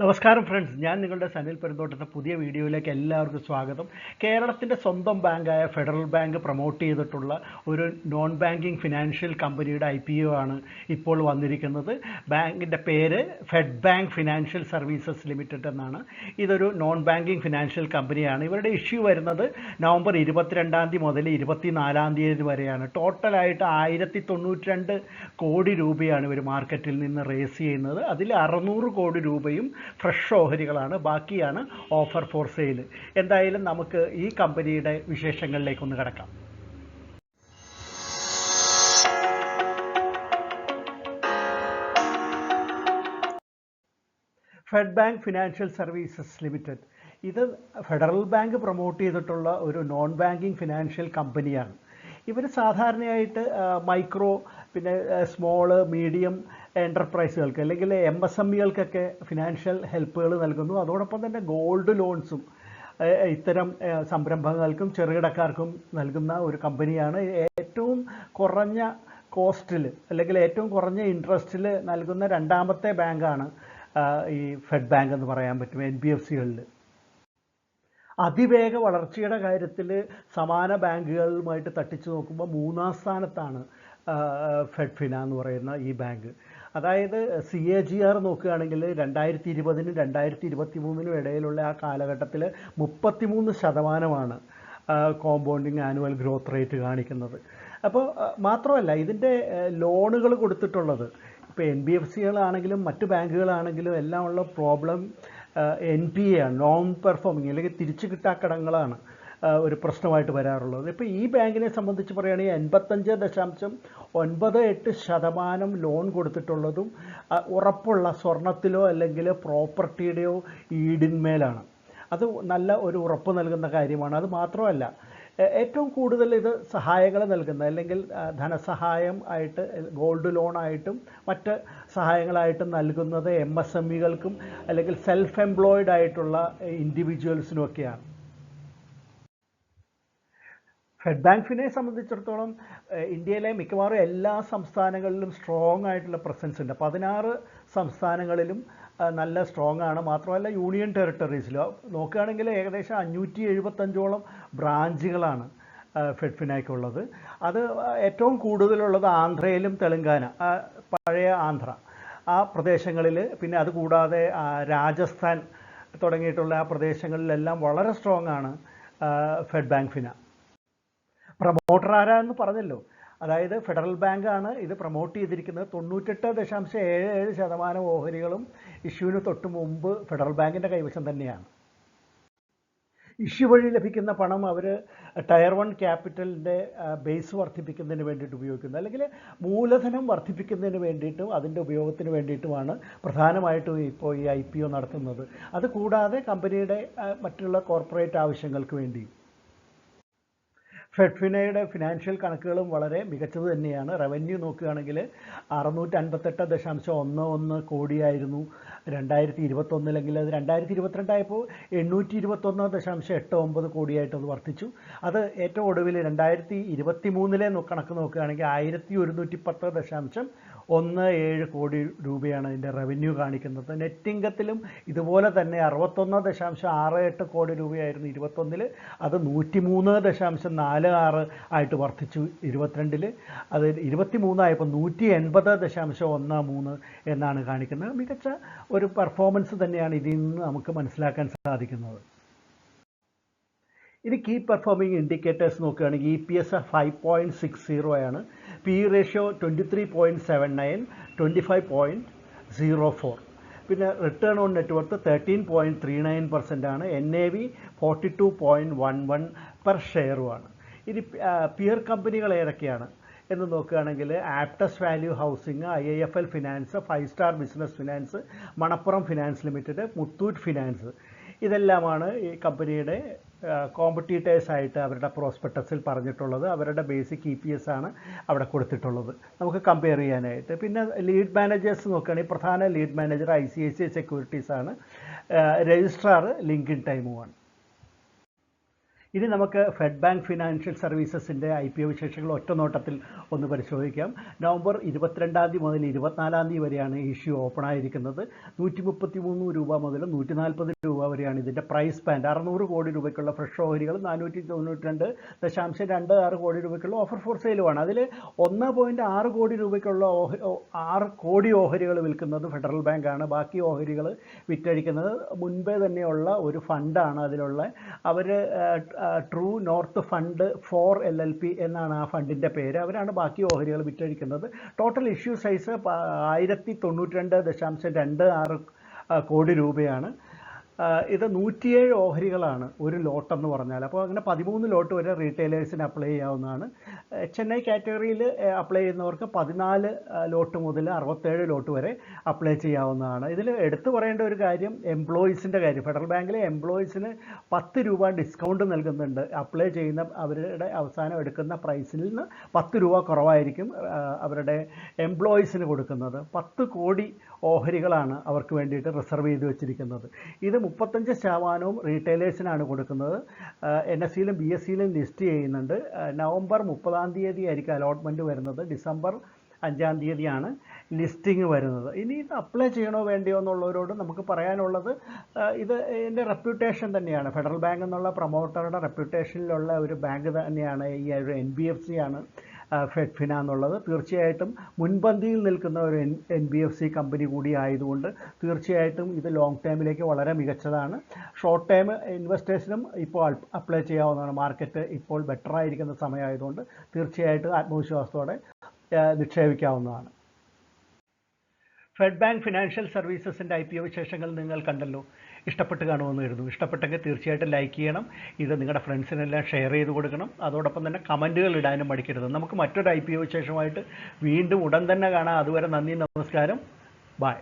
നമസ്കാരം ഫ്രണ്ട്സ്, ഞാൻ നിങ്ങളുടെ സനിൽ പെരുന്തോട്ടത്തെ പുതിയ വീഡിയോയിലേക്ക് എല്ലാവർക്കും സ്വാഗതം. കേരളത്തിൻ്റെ സ്വന്തം ബാങ്കായ ഫെഡറൽ ബാങ്ക് പ്രൊമോട്ട് ചെയ്തിട്ടുള്ള ഒരു നോൺ ബാങ്കിങ് ഫിനാൻഷ്യൽ കമ്പനിയുടെ IPO ആണ് ഇപ്പോൾ വന്നിരിക്കുന്നത്. ബാങ്കിൻ്റെ പേര് fed bank financial services limited എന്നാണ്. ഇതൊരു നോൺ ബാങ്കിങ് ഫിനാൻഷ്യൽ കമ്പനിയാണ്. ഇവരുടെ ഇഷ്യൂ വരുന്നത് നവംബർ 22 മുതൽ 24 വരെയാണ്. ടോട്ടലായിട്ട് 1092 കോടി രൂപയാണ് ഇവർ മാർക്കറ്റിൽ നിന്ന് റേസ് ചെയ്യുന്നത്. അതിൽ 600 കോടി രൂപയും ഫ്രഷ് ഓഹരികളാണ്, ബാക്കിയാണ് ഓഫർ ഫോർ സെയിൽ. എന്തായാലും നമുക്ക് ഈ കമ്പനിയുടെ വിശേഷങ്ങളിലേക്കൊന്ന് കിടക്കാം. Fed bank financial services limited ഇത് ഫെഡറൽ ബാങ്ക് പ്രൊമോട്ട് ചെയ്തിട്ടുള്ള ഒരു നോൺ ബാങ്കിങ് ഫിനാൻഷ്യൽ കമ്പനിയാണ്. ഇവർ സാധാരണയായിട്ട് മൈക്രോ, പിന്നെ സ്മോള്, മീഡിയം എൻ്റർപ്രൈസുകൾക്ക് അല്ലെങ്കിൽ MSMEകൾക്കൊക്കെ ഫിനാൻഷ്യൽ ഹെൽപ്പുകൾ നൽകുന്നു. അതോടൊപ്പം തന്നെ ഗോൾഡ് ലോൺസും ഇത്തരം സംരംഭങ്ങൾക്കും ചെറുകിടക്കാർക്കും നൽകുന്ന ഒരു കമ്പനിയാണ്. ഏറ്റവും കുറഞ്ഞ കോസ്റ്റിൽ അല്ലെങ്കിൽ ഏറ്റവും കുറഞ്ഞ ഇൻട്രസ്റ്റിൽ നൽകുന്ന രണ്ടാമത്തെ ബാങ്കാണ് ഈ ഫെഡ് ബാങ്ക് എന്ന് പറയാൻ പറ്റും NBFCകളിൽ. അതിവേഗ വളർച്ചയുടെ കാര്യത്തിൽ സമാന ബാങ്കുകളുമായിട്ട് തട്ടിച്ചു നോക്കുമ്പോൾ 3-ാം സ്ഥാനത്താണ് ഫെഡ് ഫിന എന്ന് പറയുന്ന ഈ ബാങ്ക്. അതായത് CAGR നോക്കുകയാണെങ്കിൽ 2020-നും 2023-നും ഇടയിലുള്ള ആ കാലഘട്ടത്തിൽ 33% കോമ്പൗണ്ടിങ് ആനുവൽ ഗ്രോത്ത് റേറ്റ് കാണിക്കുന്നത്. അപ്പോൾ മാത്രമല്ല, ഇതിൻ്റെ ലോണുകൾ കൊടുത്തിട്ടുള്ളത് ഇപ്പോൾ NBFCകളാണെങ്കിലും മറ്റ് ബാങ്കുകളാണെങ്കിലും എല്ലാം ഉള്ള പ്രോബ്ലം NPA ആണ്, നോൺ പെർഫോമിങ് അല്ലെങ്കിൽ തിരിച്ചു കിട്ടാക്കടങ്ങളാണ് ഒരു പ്രശ്നമായിട്ട് വരാറുള്ളത്. ഇപ്പോൾ ഈ ബാങ്കിനെ സംബന്ധിച്ച് പറയുകയാണെങ്കിൽ 85.98% ലോൺ കൊടുത്തിട്ടുള്ളതും ഉറപ്പുള്ള സ്വർണത്തിലോ അല്ലെങ്കിൽ പ്രോപ്പർട്ടിയുടെയോ ഈടിന്മേലാണ്. അത് നല്ല ഒരു ഉറപ്പ് നൽകുന്ന കാര്യമാണ്. അത് മാത്രമല്ല, ഏറ്റവും കൂടുതൽ ഇത് സഹായങ്ങൾ നൽകുന്ന അല്ലെങ്കിൽ ധനസഹായം ആയിട്ട് ഗോൾഡ് ലോണായിട്ടും മറ്റ് സഹായങ്ങളായിട്ടും നൽകുന്നത് MSMEകൾക്കും അല്ലെങ്കിൽ സെൽഫ് എംപ്ലോയിഡ് ആയിട്ടുള്ള ഇൻഡിവിജ്വൽസിനുമൊക്കെയാണ്. ഫെഡ് ബാങ്ക് ഫിനെ സംബന്ധിച്ചിടത്തോളം ഇന്ത്യയിലെ മിക്കവാറും എല്ലാ സംസ്ഥാനങ്ങളിലും സ്ട്രോങ് ആയിട്ടുള്ള പ്രസൻസ് ഉണ്ട്. 16 സംസ്ഥാനങ്ങളിലും നല്ല സ്ട്രോങ് ആണ്. മാത്രമല്ല, യൂണിയൻ ടെറിട്ടറീസിൽ നോക്കുകയാണെങ്കിൽ ഏകദേശം 575ഓളം ബ്രാഞ്ചുകളാണ് ഫെഡ് ഫിനയ്ക്കുള്ളത്. അത് ഏറ്റവും കൂടുതലുള്ളത് ആന്ധ്രയിലും തെലങ്കാന, പഴയ ആന്ധ്ര ആ പ്രദേശങ്ങളിൽ, പിന്നെ അതുകൂടാതെ രാജസ്ഥാൻ തുടങ്ങിയിട്ടുള്ള ആ പ്രദേശങ്ങളിലെല്ലാം വളരെ സ്ട്രോങ് ആണ് ഫെഡ് ബാങ്ക് ഫിന. പ്രൊമോട്ടർ ആരാന്ന് പറഞ്ഞല്ലോ, അതായത് ഫെഡറൽ ബാങ്കാണ് ഇത് പ്രൊമോട്ട് ചെയ്തിരിക്കുന്നത്. 98.77% ഓഹരികളും ഇഷ്യൂവിന് തൊട്ട് മുമ്പ് ഫെഡറൽ ബാങ്കിൻ്റെ കൈവശം തന്നെയാണ്. ഇഷ്യൂ വഴി ലഭിക്കുന്ന പണം അവർ ടയർ 1 ക്യാപിറ്റലിൻ്റെ ബേസ് വർദ്ധിപ്പിക്കുന്നതിന് വേണ്ടിയിട്ട് ഉപയോഗിക്കുന്നു, അല്ലെങ്കിൽ മൂലധനം വർദ്ധിപ്പിക്കുന്നതിന് വേണ്ടിയിട്ടും അതിൻ്റെ ഉപയോഗത്തിന് വേണ്ടിയിട്ടുമാണ് പ്രധാനമായിട്ടും ഇപ്പോൾ ഈ IPO നടത്തുന്നത്. അതുകൂടാതെ കമ്പനിയുടെ മറ്റുള്ള കോർപ്പറേറ്റ് ആവശ്യങ്ങൾക്ക് വേണ്ടിയും. ഫെഡ് ഫിനയുടെ ഫിനാൻഷ്യൽ കണക്കുകളും വളരെ മികച്ചത് തന്നെയാണ്. റവന്യൂ നോക്കുകയാണെങ്കിൽ 658.11 കോടിയായിരുന്നു 2021, അല്ലെങ്കിൽ അത് 2022 ആയപ്പോൾ 821.89 കോടിയായിട്ട് അത് വർദ്ധിച്ചു. അത് ഏറ്റവും ഒടുവിൽ 2023 കണക്ക് നോക്കുകയാണെങ്കിൽ 1110.17 കോടി രൂപയാണ് അതിൻ്റെ റവന്യൂ കാണിക്കുന്നത്. നെറ്റ് ഇൻകത്തിലും ഇതുപോലെ തന്നെ 61.68 കോടി രൂപയായിരുന്നു 2021. അത് 103.46 ആയിട്ട് വർദ്ധിച്ചു 2022. അത് 2023 ആയപ്പോൾ 180.13 എന്നാണ് കാണിക്കുന്നത്. മികച്ച ഒരു പെർഫോമൻസ് തന്നെയാണ് ഇതിൽ നിന്ന് നമുക്ക് മനസ്സിലാക്കാൻ സാധിക്കുന്നത്. ഇനി കീ പെർഫോമിംഗ് ഇൻഡിക്കേറ്റേഴ്സ് നോക്കുകയാണെങ്കിൽ EPS 5.60 ആണ്, PE റേഷ്യോ 23.79, 25.04, പിന്നെ റിട്ടേൺ ഓൺ നെറ്റ്വർത്ത് 13.39% ആണ്, NAV 42.11 പെർ ഷെയറുമാണ്. ഇനി പിയർ കമ്പനികൾ ഏതൊക്കെയാണ് എന്ന് നോക്കുകയാണെങ്കിൽ Aptus value housing, IIFL finance, 5 star business finance, Manappuram finance limited, Muthoot finance, ഇതെല്ലാമാണ് ഈ കമ്പനിയുടെ കോമ്പറ്റീറ്റേഴ്സായിട്ട് അവരുടെ പ്രോസ്പെക്ടസിൽ പറഞ്ഞിട്ടുള്ളത്. അവരുടെ ബേസിക് EPS ആണ് അവിടെ കൊടുത്തിട്ടുള്ളത് നമുക്ക് കമ്പയർ ചെയ്യാനായിട്ട്. പിന്നെ ലീഡ് മാനേജേഴ്സ് നോക്കുകയാണെങ്കിൽ പ്രധാന ലീഡ് മാനേജർ ICICI സെക്യൂരിറ്റീസ് ആണ്, രജിസ്ട്രാർ ലിങ്കിൻ ടൈമുമാണ്. ഇനി നമുക്ക് ഫെഡ് ബാങ്ക് ഫിനാൻഷ്യൽ സർവീസസിൻ്റെ IPO വിശേഷങ്ങൾ ഒറ്റ നോട്ടത്തിൽ ഒന്ന് പരിശോധിക്കാം. നവംബർ 22 മുതൽ 24 വരെയാണ് ഇഷ്യൂ ഓപ്പൺ ആയിരിക്കുന്നത്. 133 രൂപ മുതൽ 140 രൂപ വരെയാണ് ഇതിൻ്റെ പ്രൈസ് ബാൻഡ്. 600 കോടി രൂപയ്ക്കുള്ള ഫ്രഷ് ഓഹരികൾ 492.26 കോടി രൂപയ്ക്കുള്ള ഓഫർ ഫോർ സെയിലുമാണ്. അതിൽ 1.6 കോടി രൂപയ്ക്കുള്ള 6 കോടി ഓഹരികൾ വിൽക്കുന്നത് ഫെഡറൽ ബാങ്കാണ്. ബാക്കി ഓഹരികൾ വിറ്റഴിക്കുന്നത് മുൻപേ തന്നെയുള്ള ഒരു ഫണ്ടാണ്. അതിലുള്ള അവർ ട്രൂ നോർത്ത് ഫണ്ട് 4 LLP എന്നാണ് ആ ഫണ്ടിൻ്റെ പേര്. അവരാണ് ബാക്കി ഓഹരികൾ വിറ്റഴിക്കുന്നത്. ടോട്ടൽ ഇഷ്യൂ സൈസ് 1092.26 കോടി രൂപയാണ്. ഇത് 107 ഓഹരികളാണ് ഒരു ലോട്ടെന്ന് പറഞ്ഞാൽ. അപ്പോൾ അങ്ങനെ 13 ലോട്ട് വരെ റീറ്റെയിലേഴ്സിന് അപ്ലൈ ചെയ്യാവുന്നതാണ്. ചെന്നൈ കാറ്റഗറിയിൽ അപ്ലൈ ചെയ്യുന്നവർക്ക് 14 ലോട്ട് മുതൽ 67 ലോട്ട് വരെ അപ്ലൈ ചെയ്യാവുന്നതാണ്. ഇതിൽ എടുത്തു പറയേണ്ട ഒരു കാര്യം എംപ്ലോയീസിൻ്റെ കാര്യം. ഫെഡറൽ ബാങ്കിലെ എംപ്ലോയീസിന് 10 രൂപ ഡിസ്കൗണ്ട് നൽകുന്നുണ്ട്. അപ്ലൈ ചെയ്യുന്ന അവരുടെ അവസാനം എടുക്കുന്ന പ്രൈസിൽ നിന്ന് 10 രൂപ കുറവായിരിക്കും അവരുടെ എംപ്ലോയീസിന് കൊടുക്കുന്നത്. 10 കോടി ഓഹരികളാണ് അവർക്ക് വേണ്ടിയിട്ട് റിസർവ് ചെയ്ത് വെച്ചിരിക്കുന്നത്. ഇത് 35% റീറ്റെയിലേഴ്സിനാണ് കൊടുക്കുന്നത്. NSEയിലും BSEയിലും ലിസ്റ്റ് ചെയ്യുന്നുണ്ട്. നവംബർ 30 ആയിരിക്കും അലോട്ട്മെൻറ്റ് വരുന്നത്. ഡിസംബർ 5 ലിസ്റ്റിംഗ് വരുന്നത്. ഇനി ഇത് അപ്ലൈ ചെയ്യണോ വേണ്ടിയോ എന്നുള്ളവരോട് നമുക്ക് പറയാനുള്ളത്, ഇത് എൻ്റെ റെപ്യൂട്ടേഷൻ തന്നെയാണ്. ഫെഡറൽ ബാങ്ക് എന്നുള്ള പ്രൊമോട്ടറുടെ റെപ്യൂട്ടേഷനിലുള്ള ഒരു ബാങ്ക് തന്നെയാണ് ഈ ഒരു NBFC ആണ് ഫെഡ്ഫിന എന്നുള്ളത്. തീർച്ചയായിട്ടും മുൻപന്തിയിൽ നിൽക്കുന്ന ഒരു NBFC കമ്പനി കൂടി ആയതുകൊണ്ട് തീർച്ചയായിട്ടും ഇത് ലോങ് ടൈമിലേക്ക് വളരെ മികച്ചതാണ്. ഷോർട്ട് ടൈം ഇൻവെസ്റ്റേഴ്സിനും ഇപ്പോൾ അപ്ലൈ ചെയ്യാവുന്നതാണ്. മാർക്കറ്റ് ഇപ്പോൾ ബെറ്റർ ആയിരിക്കുന്ന സമയമായതുകൊണ്ട് തീർച്ചയായിട്ടും ആത്മവിശ്വാസത്തോടെ നിക്ഷേപിക്കാവുന്നതാണ്. ഫെഡ് ബാങ്ക് ഫിനാൻഷ്യൽ സർവീസസിൻ്റെ IPO വിശേഷങ്ങൾ നിങ്ങൾ കണ്ടല്ലോ. ഇഷ്ടപ്പെട്ട് കാണുമെന്ന് കരുതുന്നു. ഇഷ്ടപ്പെട്ടെങ്കിൽ തീർച്ചയായിട്ടും ലൈക്ക് ചെയ്യണം. ഇത് നിങ്ങളുടെ ഫ്രണ്ട്സിനെല്ലാം ഷെയർ ചെയ്ത് കൊടുക്കണം. അതോടൊപ്പം തന്നെ കമൻറ്റുകൾ ഇടാനും മടിക്കരുത്. നമുക്ക് മറ്റൊരു IPO വിശേഷമായിട്ട് വീണ്ടും ഉടൻ തന്നെ കാണാം. അതുവരെ നന്ദി, നമസ്കാരം, ബൈ.